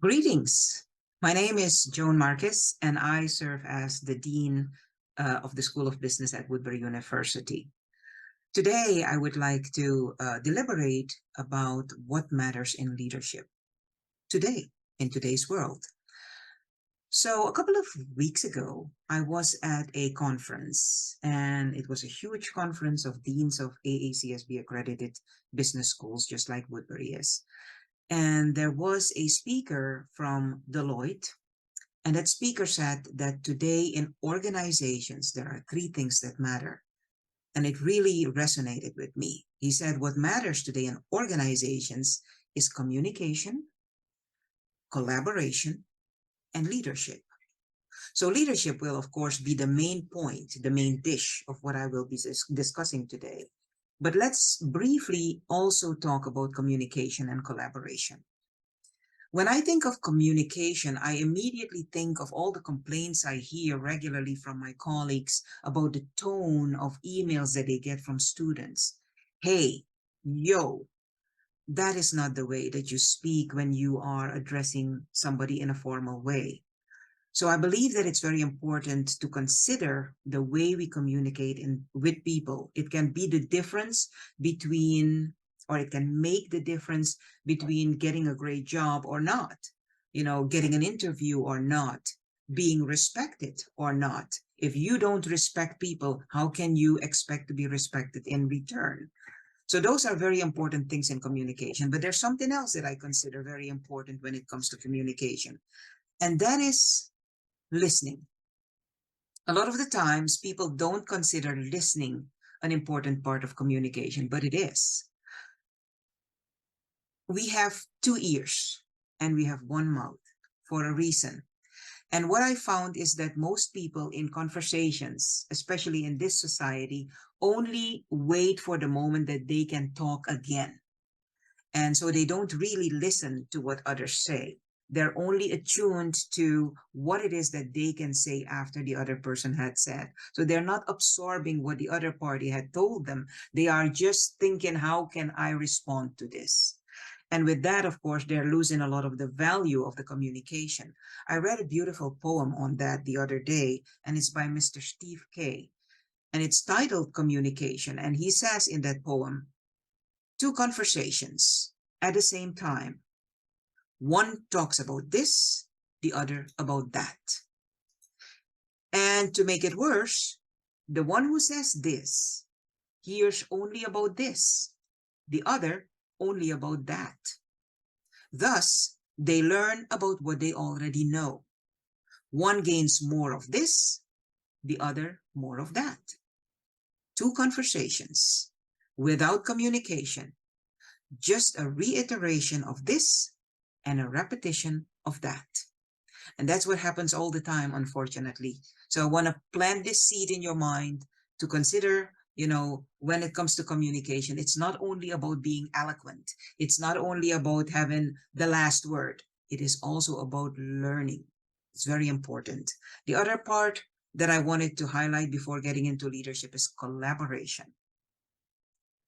Greetings. My name is Joan Marques, and I serve as the Dean of the School of Business at Woodbury University. Today, I would like to deliberate about what matters in leadership today, in today's world. So, a couple of weeks ago, I was at a conference, and it was a huge conference of deans of AACSB accredited business schools, just like Woodbury is. And there was a speaker from Deloitte. And that speaker said that today in organizations, there are three things that matter. And it really resonated with me. He said, what matters today in organizations is communication, collaboration, and leadership. So leadership will, of course, be the main point, the main dish of what I will be discussing today. But let's briefly also talk about communication and collaboration. When I think of communication, I immediately think of all the complaints I hear regularly from my colleagues about the tone of emails that they get from students. Hey, yo, that is not the way that you speak when you are addressing somebody in a formal way. So I believe that it's very important to consider the way we communicate with people. It can be the difference between, or it can make the difference between getting a great job or not, getting an interview or not, being respected or not. If you don't respect people, how can you expect to be respected in return? So those are very important things in communication. But there's something else that I consider very important when it comes to communication, and that is listening. A lot of the times, people don't consider listening an important part of communication, but it is. We have two ears and we have one mouth for a reason. And what I found is that most people in conversations, especially in this society, only wait for the moment that they can talk again. And so they don't really listen to what others say. They're only attuned to what it is that they can say after the other person had said. So they're not absorbing what the other party had told them. They are just thinking, how can I respond to this? And with that, of course, they're losing a lot of the value of the communication. I read a beautiful poem on that the other day, and it's by Mr. Steve Kay. And it's titled Communication. And he says in that poem, two conversations at the same time. One talks about this, the other about that. And to make it worse, the one who says this hears only about this, the other only about that. Thus, they learn about what they already know. One gains more of this, the other more of that. Two conversations without communication, just a reiteration of this and a repetition of that. And that's what happens all the time, unfortunately. So I want to plant this seed in your mind to consider, when it comes to communication, it's not only about being eloquent. It's not only about having the last word. It is also about learning. It's very important. The other part that I wanted to highlight before getting into leadership is collaboration.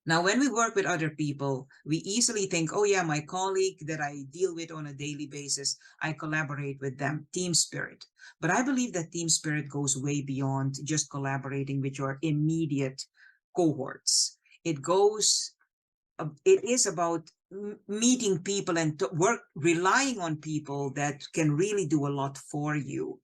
Now, when we work with other people, we easily think, oh yeah, my colleague that I deal with on a daily basis, I collaborate with them, team spirit. But I believe that team spirit goes way beyond just collaborating with your immediate cohorts. It is about meeting people and relying on people that can really do a lot for you.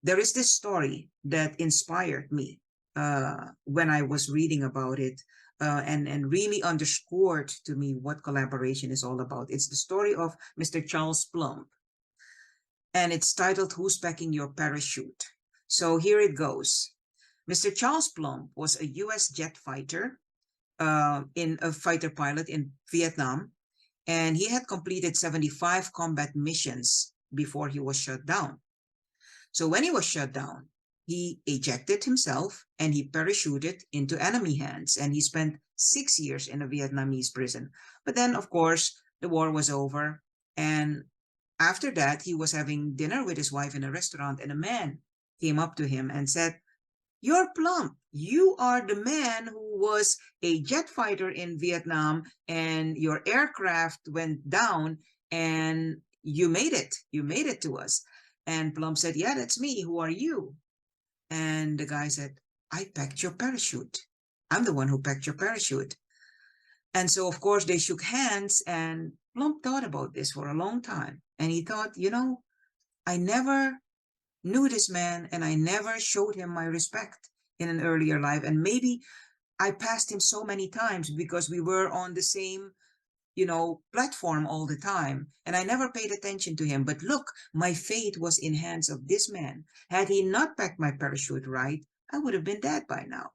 There is this story that inspired me when I was reading about it. And really underscored to me what collaboration is all about. It's the story of Mr. Charles Plumb, and it's titled Who's Packing Your Parachute? So here it goes. Mr. Charles Plumb was a U.S. jet fighter, in a fighter pilot in Vietnam, and he had completed 75 combat missions before he was shut down. So when he was shut down, he ejected himself and he parachuted into enemy hands, and he spent 6 years in a Vietnamese prison. But then, of course, the war was over, and after that, he was having dinner with his wife in a restaurant, and a man came up to him and said, "You're Plumb. You are the man who was a jet fighter in Vietnam, and your aircraft went down, and you made it. You made it to us. And Plum said, yeah, that's me. Who are you? And the guy said, I packed your parachute. I'm the one who packed your parachute. And so, of course, they shook hands, and Plum thought about this for a long time. And he thought, I never knew this man and I never showed him my respect in an earlier life. And maybe I passed him so many times because we were on the same, platform all the time. And I never paid attention to him. But look, my fate was in hands of this man. Had he not packed my parachute right, I would have been dead by now.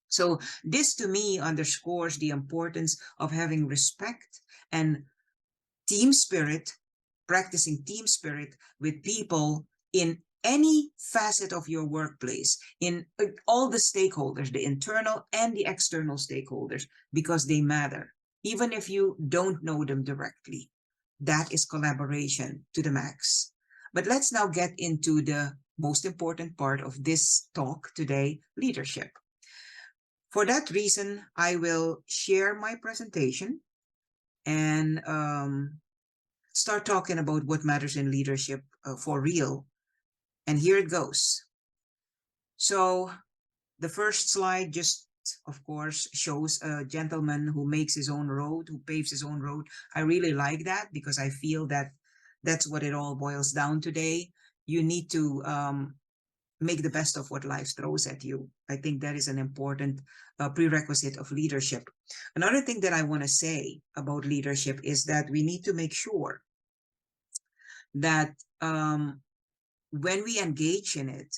So this to me underscores the importance of having respect and team spirit, practicing team spirit with people in any facet of your workplace, in all the stakeholders, the internal and the external stakeholders, because they matter, even if you don't know them directly. That is collaboration to the max. But let's now get into the most important part of this talk today, leadership. For that reason, I will share my presentation and start talking about what matters in leadership for real. And here it goes. So the first slide just, of course, shows a gentleman who makes his own road, who paves his own road. I really like that because I feel that that's what it all boils down today. You need to make the best of what life throws at you. I think that is an important prerequisite of leadership. Another thing that I want to say about leadership is that we need to make sure that when we engage in it,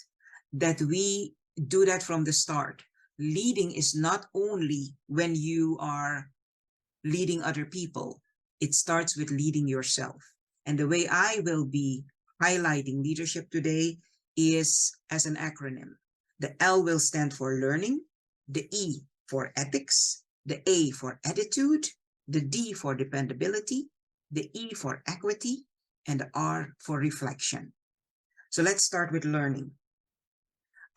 that we do that from the start. Leading is not only when you are leading other people, it starts with leading yourself. And the way I will be highlighting leadership today is as an acronym. The L will stand for learning, the E for ethics, the A for attitude, the D for dependability, the E for equity, and the R for reflection. So let's start with learning.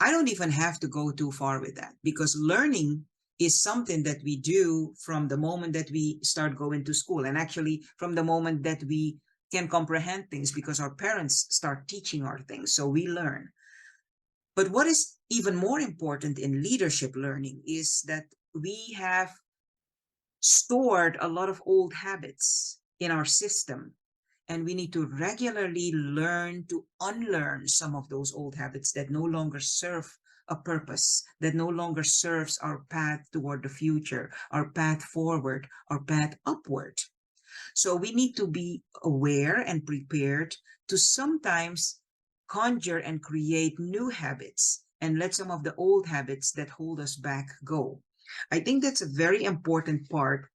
I don't even have to go too far with that because learning is something that we do from the moment that we start going to school, and actually from the moment that we can comprehend things because our parents start teaching our things. So we learn. But what is even more important in leadership learning is that we have stored a lot of old habits in our system. And we need to regularly learn to unlearn some of those old habits that no longer serve a purpose, that no longer serves our path toward the future, our path forward, our path upward. So we need to be aware and prepared to sometimes conjure and create new habits and let some of the old habits that hold us back go. I think that's a very important part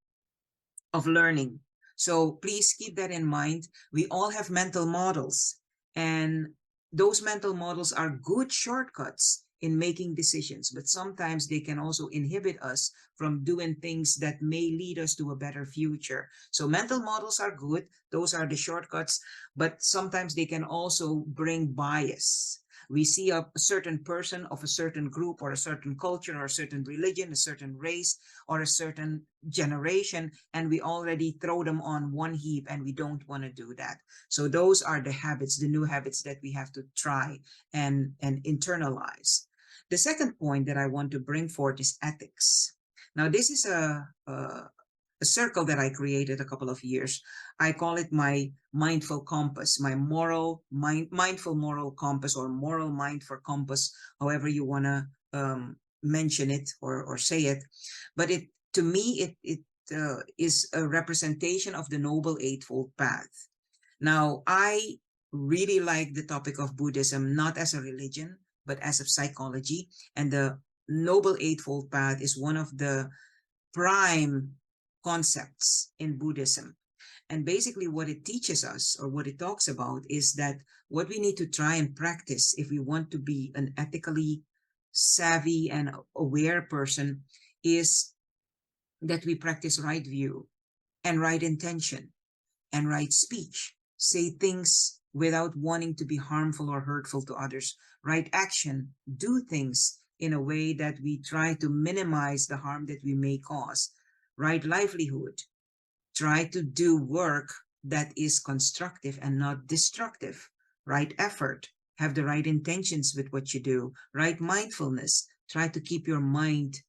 of learning. So please keep that in mind. We all have mental models, and those mental models are good shortcuts in making decisions, but sometimes they can also inhibit us from doing things that may lead us to a better future. So mental models are good. Those are the shortcuts, but sometimes they can also bring bias. We see a certain person of a certain group or a certain culture or a certain religion, a certain race or a certain generation, and we already throw them on one heap, and we don't want to do that. So those are the habits, the new habits that we have to try and internalize. The second point that I want to bring forth is ethics. Now, this is a circle that I created a couple of years. I call it my mindful compass, my mindful moral compass, or moral mind for compass, however you want to mention it or say it. But to me, it is a representation of the Noble Eightfold Path. Now, I really like the topic of Buddhism, not as a religion, but as a psychology. And the Noble Eightfold Path is one of the prime concepts in Buddhism. And basically what it teaches us, or what it talks about, is that what we need to try and practice if we want to be an ethically savvy and aware person is that we practice right view and right intention and right speech. Say things without wanting to be harmful or hurtful to others. Right action, do things in a way that we try to minimize the harm that we may cause. Right livelihood, try to do work that is constructive and not destructive. Right effort, have the right intentions with what you do, right mindfulness, try to keep your mind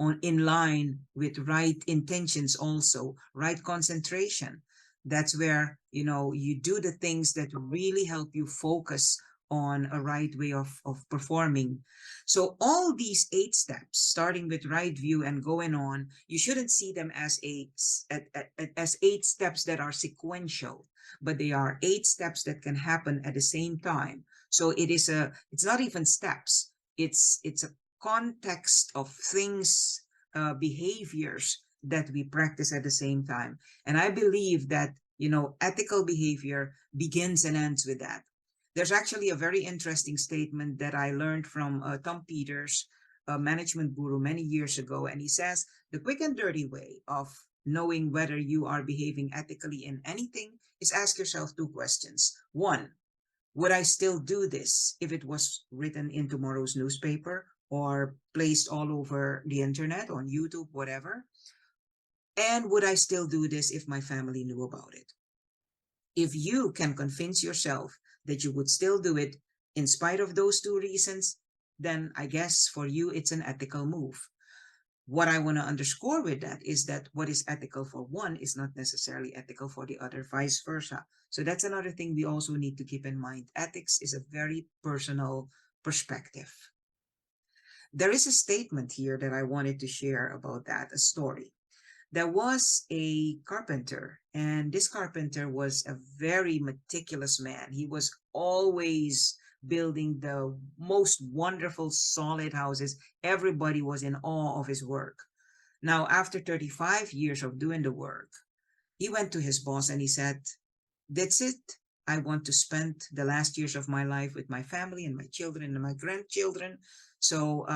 on in line with right intentions, also right concentration. That's where, you do the things that really help you focus on a right way of performing. So all these 8 steps, starting with right view and going on, you shouldn't see them as as 8 steps that are sequential, but they are 8 steps that can happen at the same time. So it's not even steps. It's a context of things, behaviors that we practice at the same time. And I believe that, ethical behavior begins and ends with that. There's actually a very interesting statement that I learned from Tom Peters, a management guru, many years ago. And he says the quick and dirty way of knowing whether you are behaving ethically in anything is ask yourself 2 questions. One, would I still do this if it was written in tomorrow's newspaper or placed all over the internet, on YouTube, whatever? And would I still do this if my family knew about it? If you can convince yourself that you would still do it in spite of those 2 reasons, then I guess for you it's an ethical move. What I want to underscore with that is that what is ethical for one is not necessarily ethical for the other, vice versa. So that's another thing we also need to keep in mind. Ethics is a very personal perspective. There is a statement here that I wanted to share about that, a story. There was a carpenter, and this carpenter was a very meticulous man. He was always building the most wonderful, solid houses. Everybody was in awe of his work. Now, after 35 years of doing the work, he went to his boss and he said, "That's it. I want to spend the last years of my life with my family and my children and my grandchildren. So,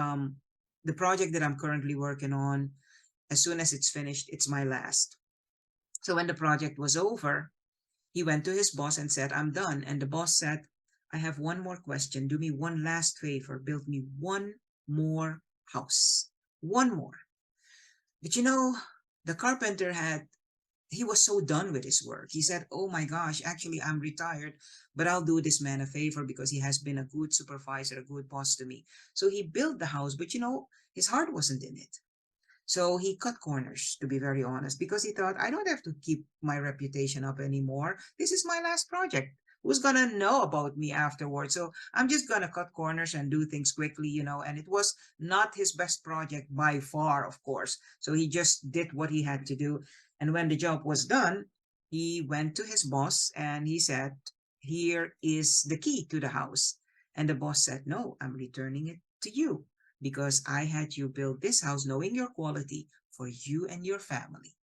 the project that I'm currently working on, as soon as it's finished, it's my last." So when the project was over, he went to his boss and said, "I'm done." And the boss said, "I have one more question. Do me one last favor. Build me one more house. One more." But the carpenter he was so done with his work. He said, "Oh my gosh, actually, I'm retired, but I'll do this man a favor because he has been a good supervisor, a good boss to me." So he built the house, but his heart wasn't in it. So he cut corners, to be very honest, because he thought, I don't have to keep my reputation up anymore. This is my last project. Who's going to know about me afterwards? So I'm just going to cut corners and do things quickly, and it was not his best project by far, of course. So he just did what he had to do. And when the job was done, he went to his boss and he said, "Here is the key to the house." And the boss said, "No, I'm returning it to you, because I had you build this house knowing your quality for you and your family."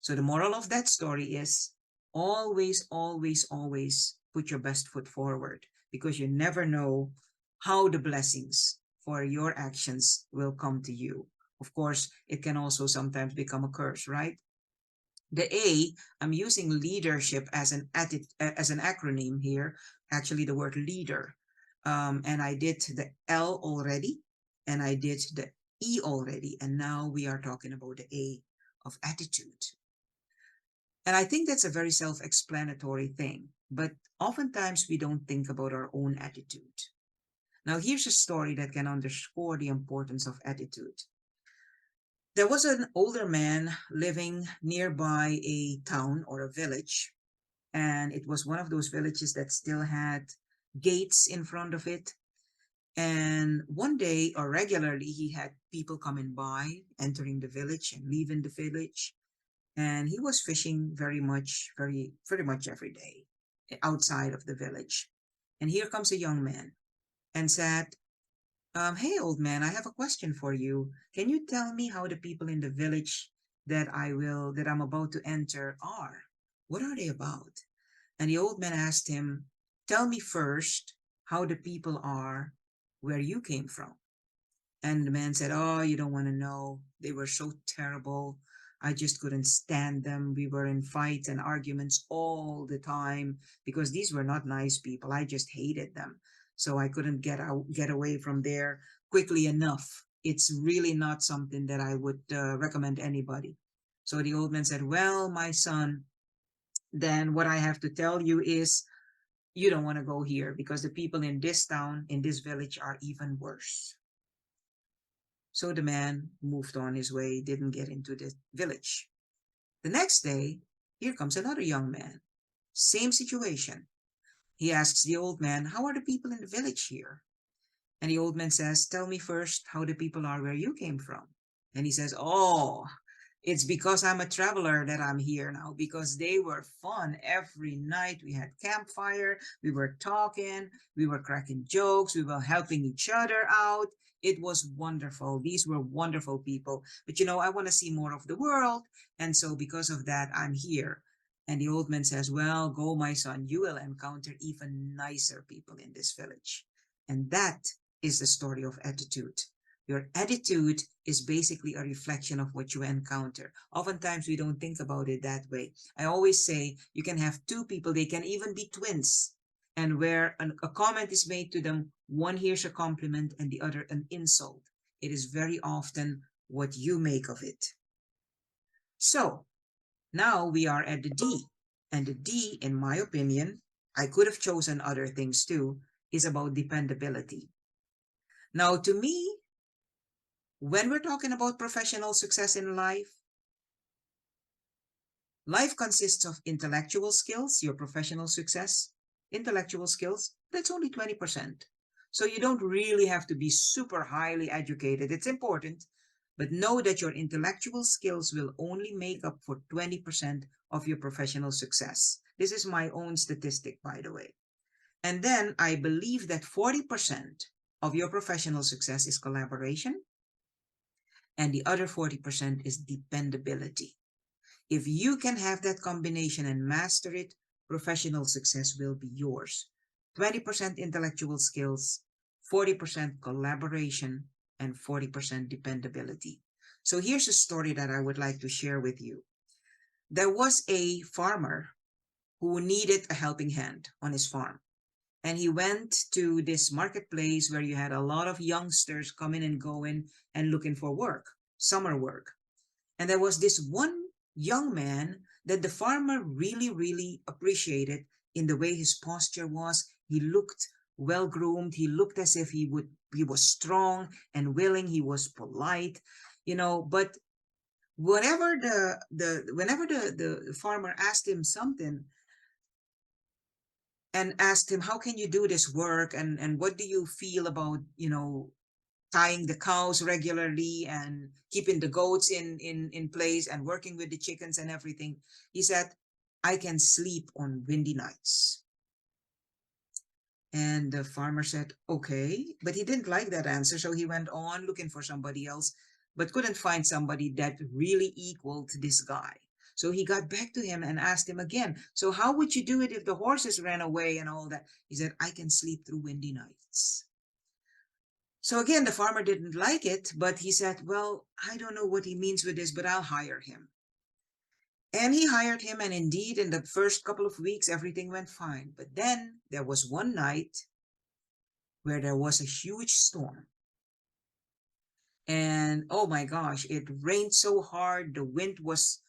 So the moral of that story is always, always, always put your best foot forward, because you never know how the blessings for your actions will come to you. Of course, it can also sometimes become a curse, right? The A, I'm using leadership as as an acronym here, actually the word leader. And I did the L already, and I did the E already, and now we are talking about the A of attitude. And I think that's a very self-explanatory thing, but oftentimes we don't think about our own attitude. Now, here's a story that can underscore the importance of attitude. There was an older man living nearby a town or a village, and it was one of those villages that still had gates in front of it. And one day, or regularly, he had people coming by, entering the village and leaving the village. And he was fishing very much every day outside of the village. And here comes a young man and said, "Hey, old man, I have a question for you. Can you tell me how the people in the village that I'm about to enter are? What are they about?" And the old man asked him, "Tell me first how the people are where you came from." And the man said, "Oh, you don't want to know. They were so terrible. I just couldn't stand them. We were in fights and arguments all the time because these were not nice people. I just hated them. So I couldn't get away from there quickly enough. It's really not something that I would recommend anybody." So the old man said, "Well, my son, then what I have to tell you is you don't want to go here because the people in this town, in this village, are even worse. So the man moved on his way, didn't get into the village. The next day, here comes another young man. Same situation. He asks the old man, how are the people in the village here? And the old man says, tell me first how the people are where you came from. And he says, oh, it's because I'm a traveler that I'm here now, because they were fun every night. We had campfire, we were talking, we were cracking jokes, we were helping each other out. It was wonderful. These were wonderful people. But I want to see more of the world. And so because of that, I'm here. And the old man says, well, go, my son, you will encounter even nicer people in this village. And that is the story of attitude. Your attitude is basically a reflection of what you encounter. Oftentimes, we don't think about it that way. I always say you can have two people, they can even be twins. And where a comment is made to them, one hears a compliment and the other an insult. It is very often what you make of it. So now we are at the D. And the D, in my opinion, I could have chosen other things too, is about dependability. Now, to me, when we're talking about professional success in life, life consists of intellectual skills, your professional success, intellectual skills, that's only 20%. So you don't really have to be super highly educated. It's important, but know that your intellectual skills will only make up for 20% of your professional success. This is my own statistic, by the way. And then I believe that 40% of your professional success is collaboration, and the other 40% is dependability. If you can have that combination and master it, professional success will be yours. 20% intellectual skills, 40% collaboration, and 40% dependability. So here's a story that I would like to share with you. There was a farmer who needed a helping hand on his farm. And he went to this marketplace where you had a lot of youngsters coming and going and looking for work, summer work. And there was this one young man that the farmer really, really appreciated in the way his posture was. He looked well groomed. He looked as if he was strong and willing. He was polite, but whenever the farmer asked him something, and asked him, how can you do this work? And what do you feel about, tying the cows regularly and keeping the goats in place and working with the chickens and everything? He said, I can sleep on windy nights. And the farmer said, okay, but he didn't like that answer. So he went on looking for somebody else, but couldn't find somebody that really equaled this guy. So he got back to him and asked him again, so how would you do it if the horses ran away and all that? He said, I can sleep through windy nights. So again, the farmer didn't like it, but he said, well, I don't know what he means with this, but I'll hire him. And he hired him, and indeed, in the first couple of weeks, everything went fine. But then there was one night where there was a huge storm. And oh my gosh, it rained so hard, the wind was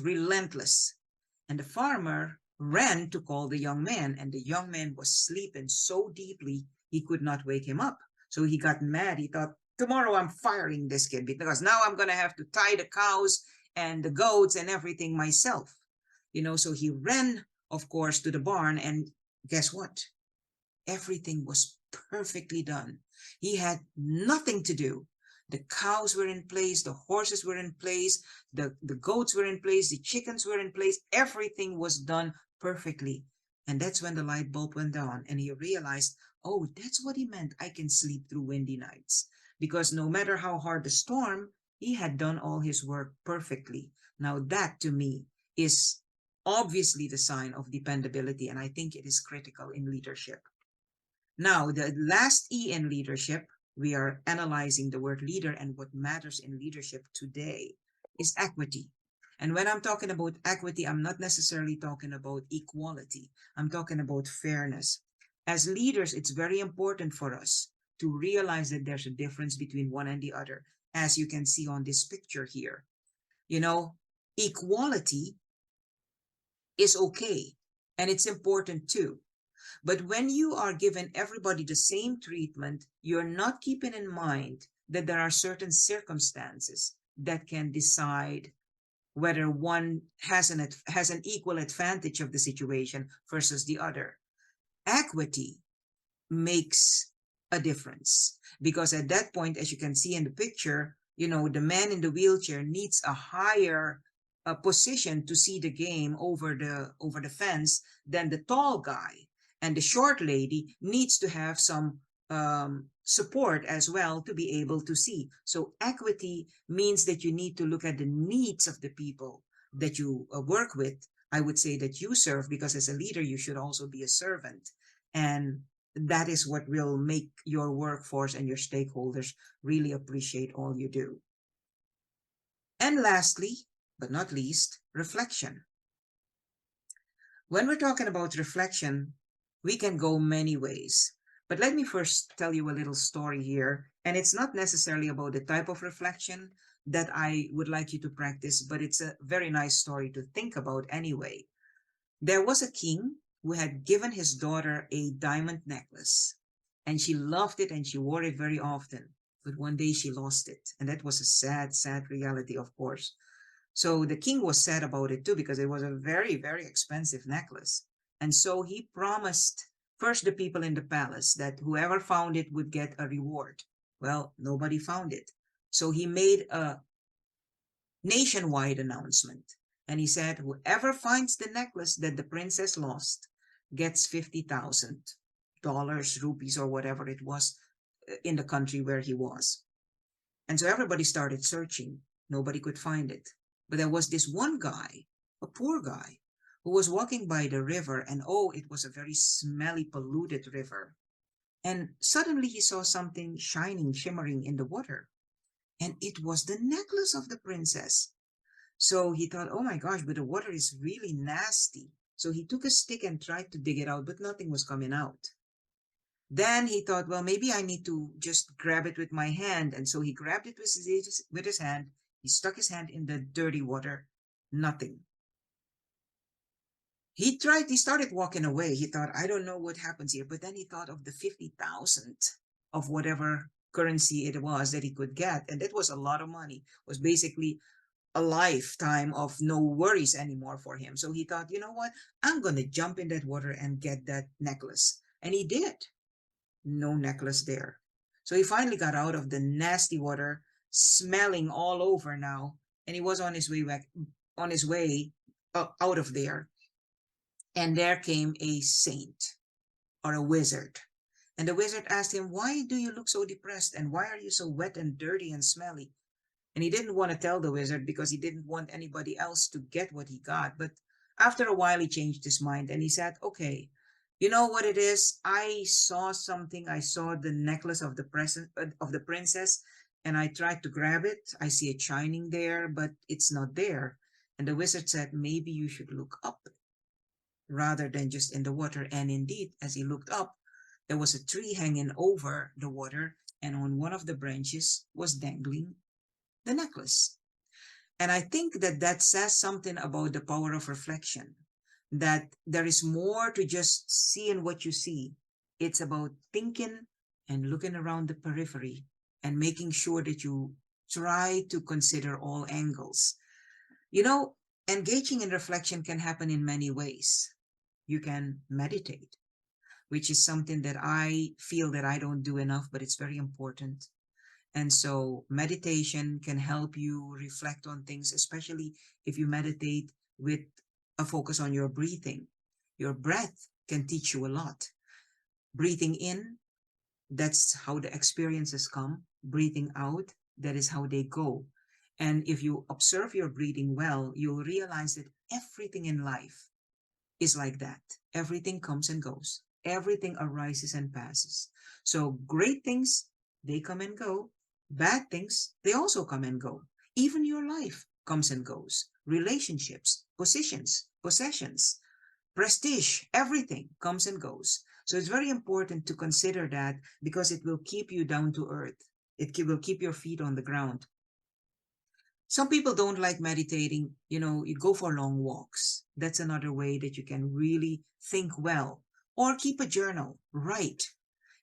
relentless. And the farmer ran to call the young man, and the young man was sleeping so deeply he could not wake him up. So he got mad. He thought, tomorrow I'm firing this kid because now I'm going to have to tie the cows and the goats and everything myself. So he ran, of course, to the barn, and guess what? Everything was perfectly done. He had nothing to do. The cows were in place, the horses were in place, the goats were in place, the chickens were in place. Everything was done perfectly. And that's when the light bulb went on, and he realized, oh, that's what he meant. I can sleep through windy nights. Because no matter how hard the storm, he had done all his work perfectly. Now that, to me, is obviously the sign of dependability, and I think it is critical in leadership. Now, the last E in leadership, we are analyzing the word leader, and what matters in leadership today is equity. And when I'm talking about equity, I'm not necessarily talking about equality. I'm talking about fairness. As leaders, it's very important for us to realize that there's a difference between one and the other, as you can see on this picture here. Equality is okay. And it's important too. But when you are giving everybody the same treatment, you're not keeping in mind that there are certain circumstances that can decide whether one has an equal advantage of the situation versus the other. Equity makes a difference because at that point, as you can see in the picture, the man in the wheelchair needs a higher position to see the game over the fence than the tall guy, and the short lady needs to have some support as well to be able to see. So equity means that you need to look at the needs of the people that you work with. I would say that you serve, because as a leader you should also be a servant, and that is what will make your workforce and your stakeholders really appreciate all you do. And lastly, but not least, reflection. When we're talking about reflection, we can go many ways. But let me first tell you a little story here. And it's not necessarily about the type of reflection that I would like you to practice, but it's a very nice story to think about anyway. There was a king who had given his daughter a diamond necklace, and she loved it and she wore it very often. But one day she lost it, and that was a sad, sad reality, of course. So the king was sad about it too, because it was a very, very expensive necklace. And so he promised first the people in the palace that whoever found it would get a reward. Well, nobody found it. So he made a nationwide announcement. And he said, whoever finds the necklace that the princess lost gets $50,000, rupees, or whatever it was in the country where he was. And so everybody started searching. Nobody could find it. But there was this one guy, a poor guy, who was walking by the river, and oh, it was a very smelly, polluted river. And suddenly he saw something shining, shimmering in the water. And it was the necklace of the princess. So he thought, oh my gosh, but the water is really nasty. So he took a stick and tried to dig it out, but nothing was coming out. Then he thought, well, maybe I need to just grab it with my hand. And so he grabbed it with his hand. He stuck his hand in the dirty water. Nothing. He started walking away. He thought, I don't know what happens here. But then he thought of the 50,000 of whatever currency it was that he could get. And that was a lot of money. It was basically a lifetime of no worries anymore for him. So he thought, you know what? I'm going to jump in that water and get that necklace. And he did. No necklace there. So he finally got out of the nasty water, smelling all over now. And he was on his way back, on his way out of there. And there came a saint or a wizard. And the wizard asked him, why do you look so depressed? And why are you so wet and dirty and smelly? And he didn't want to tell the wizard because he didn't want anybody else to get what he got. But after a while, he changed his mind and he said, okay, you know what it is? I saw something. I saw the necklace of the princess, and I tried to grab it. I see it shining there, but it's not there. And the wizard said, maybe you should look up rather than just in the water. And indeed, as he looked up, there was a tree hanging over the water, and on one of the branches was dangling the necklace. And I think that that says something about the power of reflection, that there is more to just seeing what you see. It's about thinking and looking around the periphery and making sure that you try to consider all angles. Engaging in reflection can happen in many ways. You can meditate, which is something that I feel that I don't do enough, but it's very important. And so meditation can help you reflect on things, especially if you meditate with a focus on your breathing. Your breath can teach you a lot. Breathing in, that's how the experiences come. Breathing out, that is how they go. And if you observe your breathing well, you'll realize that everything in life is like that. Everything comes and goes. Everything arises and passes. So great things, they come and go. Bad things, they also come and go. Even your life comes and goes. Relationships, positions, possessions, prestige, everything comes and goes. So it's very important to consider that, because it will keep you down to earth. It will keep your feet on the ground. Some people don't like meditating. You go for long walks. That's another way that you can really think well. Or keep a journal. Write.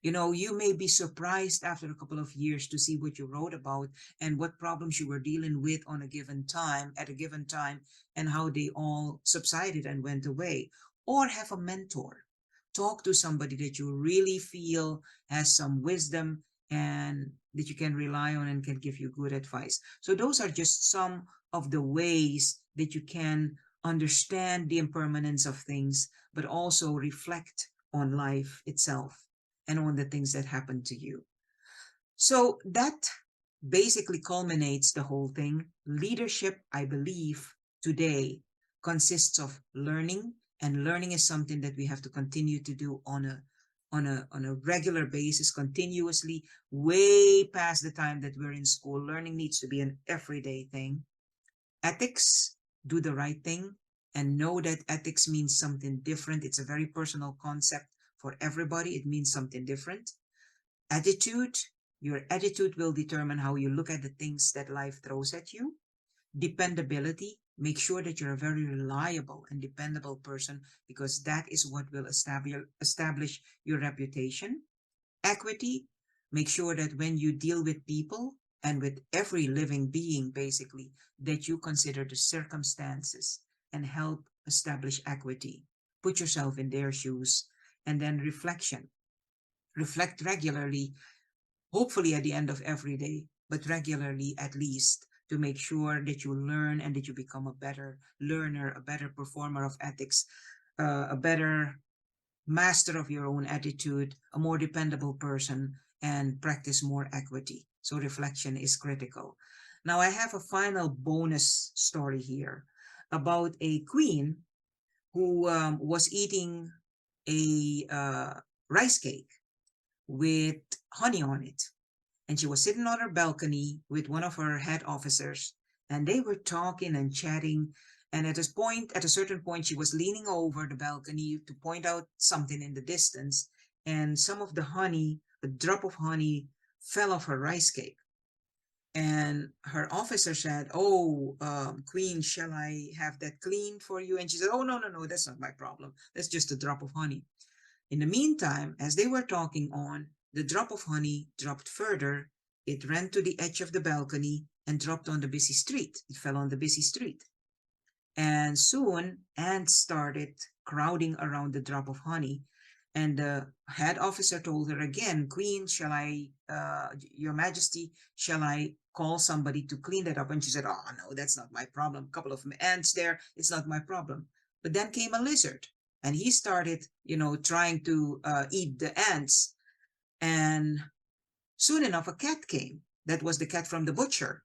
You may be surprised after a couple of years to see what you wrote about and what problems you were dealing with on a given time, at a given time, and how they all subsided and went away. Or have a mentor. Talk to somebody that you really feel has some wisdom and that you can rely on and can give you good advice. So, those are just some of the ways that you can understand the impermanence of things, but also reflect on life itself and on the things that happen to you. So that basically culminates the whole thing. Leadership, I believe, today consists of learning, and learning is something that we have to continue to do on a regular basis, continuously, way past the time that we're in school. Learning needs to be an everyday thing. Ethics, do the right thing, and know that ethics means something different. It's a very personal concept for everybody. It means something different. Attitude, your attitude will determine how you look at the things that life throws at you. Dependability, make sure that you're a very reliable and dependable person, because that is what will establish your reputation. Equity, make sure that when you deal with people and with every living being, basically, that you consider the circumstances and help establish equity. Put yourself in their shoes. And then reflection. Reflect regularly, hopefully at the end of every day, but regularly at least, to make sure that you learn and that you become a better learner, a better performer of ethics, a better master of your own attitude, a more dependable person, and practice more equity. So reflection is critical. Now, I have a final bonus story here about a queen who was eating a rice cake with honey on it. And she was sitting on her balcony with one of her head officers, and they were talking and chatting. And at a certain point, she was leaning over the balcony to point out something in the distance, and some of the honey, a drop of honey, fell off her rice cake. And her officer said, "Oh, Queen, shall I have that cleaned for you?" And she said, "Oh, no, no, no, that's not my problem. That's just a drop of honey." In the meantime, as they were talking on, the drop of honey dropped further. It ran to the edge of the balcony and dropped on the busy street. It fell on the busy street. And soon ants started crowding around the drop of honey. And the head officer told her again, "Queen, Your Majesty, shall I call somebody to clean that up?" And she said, "Oh, no, that's not my problem. A couple of ants there, it's not my problem." But then came a lizard, and he started, trying to eat the ants. And soon enough, a cat came. That was the cat from the butcher,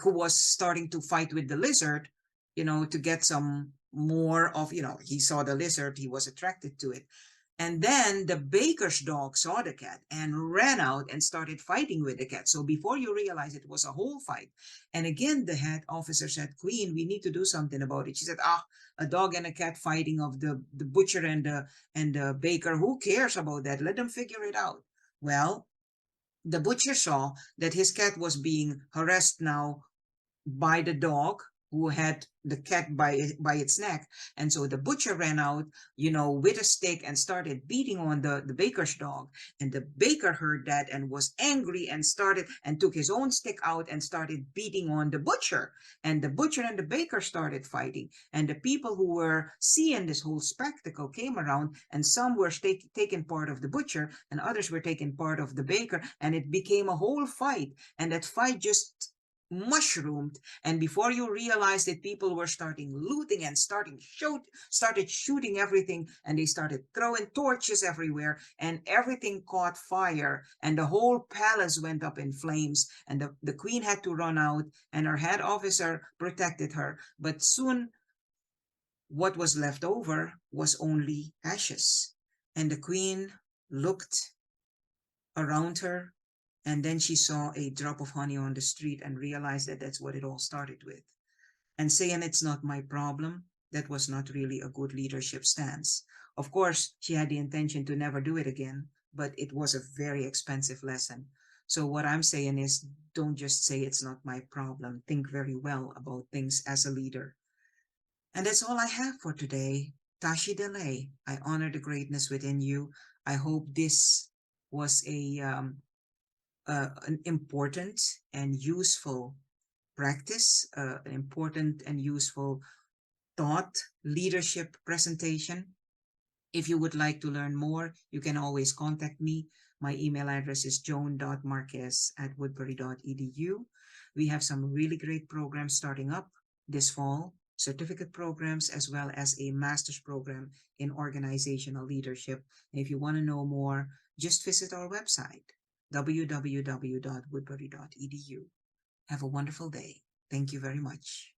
who was starting to fight with the lizard, to get some more of, he saw the lizard, he was attracted to it. And then the baker's dog saw the cat and ran out and started fighting with the cat. So before you realize, it was a whole fight. And again, the head officer said, "Queen, we need to do something about it." She said, "A dog and a cat fighting of the butcher and the baker. Who cares about that? Let them figure it out." Well, the butcher saw that his cat was being harassed now by the dog, who had the cat by its neck. And so the butcher ran out, with a stick and started beating on the baker's dog. And the baker heard that and was angry and started and took his own stick out and started beating on the butcher. And the butcher and the baker started fighting. And the people who were seeing this whole spectacle came around, and some were taking part of the butcher and others were taking part of the baker. And it became a whole fight. And that fight just mushroomed, and before you realized it, people were starting looting and started shooting everything, and they started throwing torches everywhere, and everything caught fire, and the whole palace went up in flames, and the queen had to run out, and her head officer protected her. But soon what was left over was only ashes, and the queen looked around her, and then she saw a drop of honey on the street and realized that that's what it all started with. And saying it's not my problem, that was not really a good leadership stance. Of course, she had the intention to never do it again, but it was a very expensive lesson. So what I'm saying is, don't just say it's not my problem. Think very well about things as a leader. And that's all I have for today. Tashi Delay, I honor the greatness within you. I hope this was an important and useful practice, an important and useful thought leadership presentation. If you would like to learn more, you can always contact me. My email address is joan.marques@woodbury.edu. We have some really great programs starting up this fall, certificate programs, as well as a master's program in organizational leadership. And if you want to know more, just visit our website, www.woodbury.edu. Have a wonderful day. Thank you very much.